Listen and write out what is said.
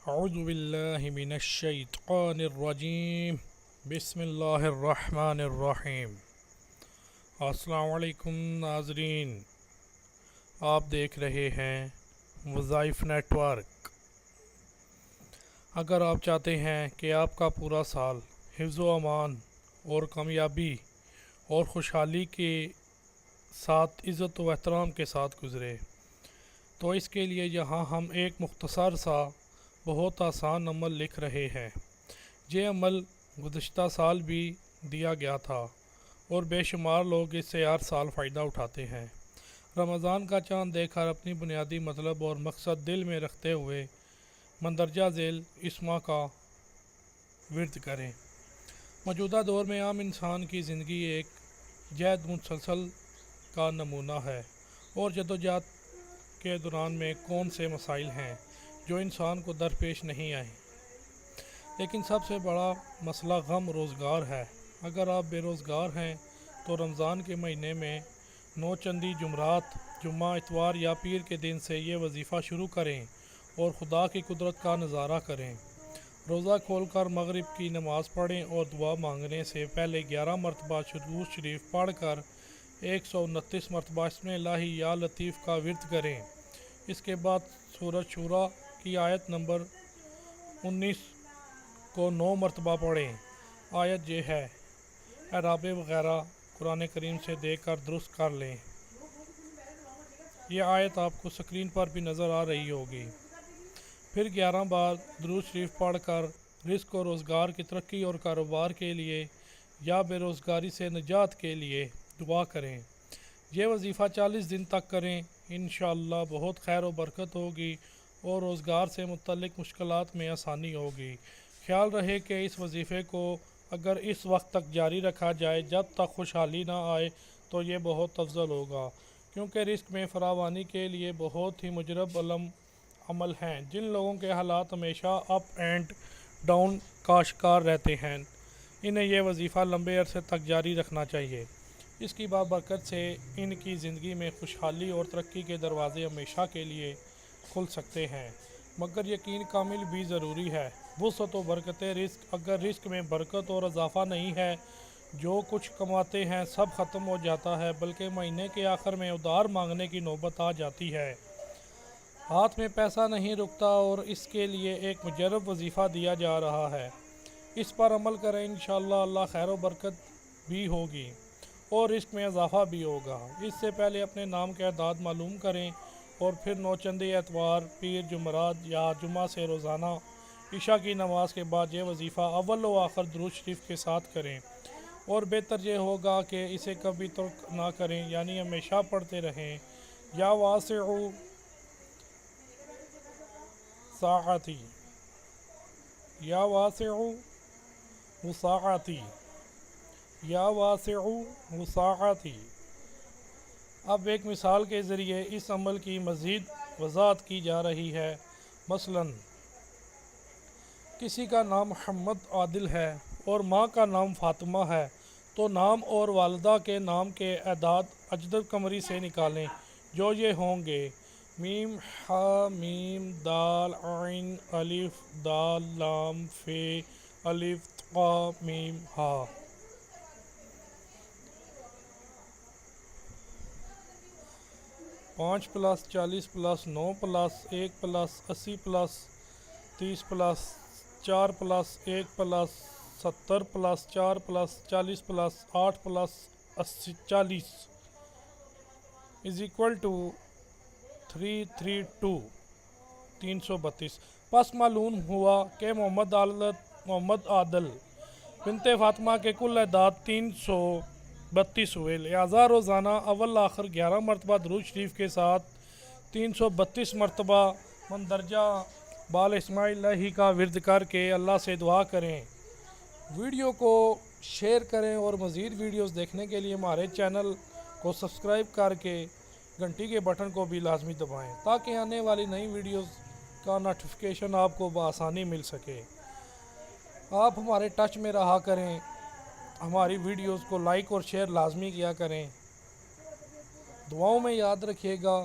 اعوذ باللہ من الشیطان الرجیم بسم اللہ الرحمن الرحیم۔ السلام علیکم ناظرین، آپ دیکھ رہے ہیں وظائف نیٹ ورک۔ اگر آپ چاہتے ہیں کہ آپ کا پورا سال حفظ و امان اور کامیابی اور خوشحالی کے ساتھ عزت و احترام کے ساتھ گزرے تو اس کے لیے یہاں ہم ایک مختصر سا بہت آسان عمل لکھ رہے ہیں۔ یہ عمل گزشتہ سال بھی دیا گیا تھا اور بے شمار لوگ اس سے ہر سال فائدہ اٹھاتے ہیں۔ رمضان کا چاند دیکھ کر اپنی بنیادی مطلب اور مقصد دل میں رکھتے ہوئے مندرجہ ذیل اسما کا ورد کریں۔ موجودہ دور میں عام انسان کی زندگی ایک جہد مسلسل کا نمونہ ہے، اور جدوجہد کے دوران میں کون سے مسائل ہیں جو انسان کو درپیش نہیں آئے، لیکن سب سے بڑا مسئلہ غم روزگار ہے۔ اگر آپ بے روزگار ہیں تو رمضان کے مہینے میں نوچندی جمعرات، جمعہ، اتوار یا پیر کے دن سے یہ وظیفہ شروع کریں اور خدا کی قدرت کا نظارہ کریں۔ روزہ کھول کر مغرب کی نماز پڑھیں اور دعا مانگنے سے پہلے 11 مرتبہ درود شریف پڑھ کر 129 مرتبہ اسم الہی یا لطیف کا ورد کریں۔ اس کے بعد سورۃ شورى کی آیت نمبر 19 کو 9 مرتبہ پڑھیں۔ آیت یہ ہے، اعراب وغیرہ قرآن کریم سے دیکھ کر درست کر لیں۔ یہ آیت آپ کو سکرین پر بھی نظر آ رہی ہوگی۔ پھر 11 بار درود شریف پڑھ کر رزق و روزگار کی ترقی اور کاروبار کے لیے یا بے روزگاری سے نجات کے لیے دعا کریں۔ یہ وظیفہ 40 دن تک کریں، انشاءاللہ بہت خیر و برکت ہوگی اور روزگار سے متعلق مشکلات میں آسانی ہوگی۔ خیال رہے کہ اس وظیفے کو اگر اس وقت تک جاری رکھا جائے جب تک خوشحالی نہ آئے تو یہ بہت افضل ہوگا، کیونکہ رزق میں فراوانی کے لیے بہت ہی مجرب عمل ہیں۔ جن لوگوں کے حالات ہمیشہ اپ اینڈ ڈاؤن کا شکار رہتے ہیں، انہیں یہ وظیفہ لمبے عرصے تک جاری رکھنا چاہیے۔ اس کی بابرکت سے ان کی زندگی میں خوشحالی اور ترقی کے دروازے ہمیشہ کے لیے کھل سکتے ہیں، مگر یقین کامل بھی ضروری ہے۔ وسعت و برکت رزق، اگر رزق میں برکت اور اضافہ نہیں ہے، جو کچھ کماتے ہیں سب ختم ہو جاتا ہے، بلکہ مہینے کے آخر میں ادھار مانگنے کی نوبت آ جاتی ہے۔ ہاتھ میں پیسہ نہیں رکتا اور اس کے لیے ایک مجرب وظیفہ دیا جا رہا ہے۔ اس پر عمل کریں، انشاءاللہ اللہ خیر و برکت بھی ہوگی اور رزق میں اضافہ بھی ہوگا۔ اس سے پہلے اپنے نام کے اعداد معلوم کریں اور پھر نوچندی اتوار، پیر، جمعرات یا جمعہ سے روزانہ عشاء کی نماز کے بعد یہ وظیفہ اول و آخر درود شریف کے ساتھ کریں، اور بہتر یہ ہوگا کہ اسے کبھی ترک نہ کریں، یعنی ہمیشہ پڑھتے رہیں۔ یا واسع ساعتی، یا واسع وساعتی، یا واسع وساعتی۔ اب ایک مثال کے ذریعے اس عمل کی مزید وضاحت کی جا رہی ہے۔ مثلاً کسی کا نام محمد عادل ہے اور ماں کا نام فاطمہ ہے، تو نام اور والدہ کے نام کے اعداد اجدد قمری سے نکالیں، جو یہ ہوں گے: میم ح میم دال عین الف دال لام ف الف ق میم ہ۔ 5 + 40 + 9 + 1 + 80 + 30 + 4 + 1 + 70 + 4 + 40 + 8 + 40 = 332 332۔ پس معلوم ہوا کہ محمد عادل بنت فاطمہ کے کل اعداد 332 ہوئے، لہٰذا روزانہ اول آخر 11 مرتبہ درود شریف کے ساتھ 332 مرتبہ مندرجہ بال اسم الہی کا ورد کر کے اللہ سے دعا کریں۔ ویڈیو کو شیئر کریں اور مزید ویڈیوز دیکھنے کے لیے ہمارے چینل کو سبسکرائب کر کے گھنٹی کے بٹن کو بھی لازمی دبائیں، تاکہ آنے والی نئی ویڈیوز کا نوٹیفیکیشن آپ کو بآسانی مل سکے۔ آپ ہمارے ٹچ میں رہا کریں، ہماری ویڈیوز کو لائک اور شیئر لازمی کیا کریں۔ دعاؤں میں یاد رکھیے گا۔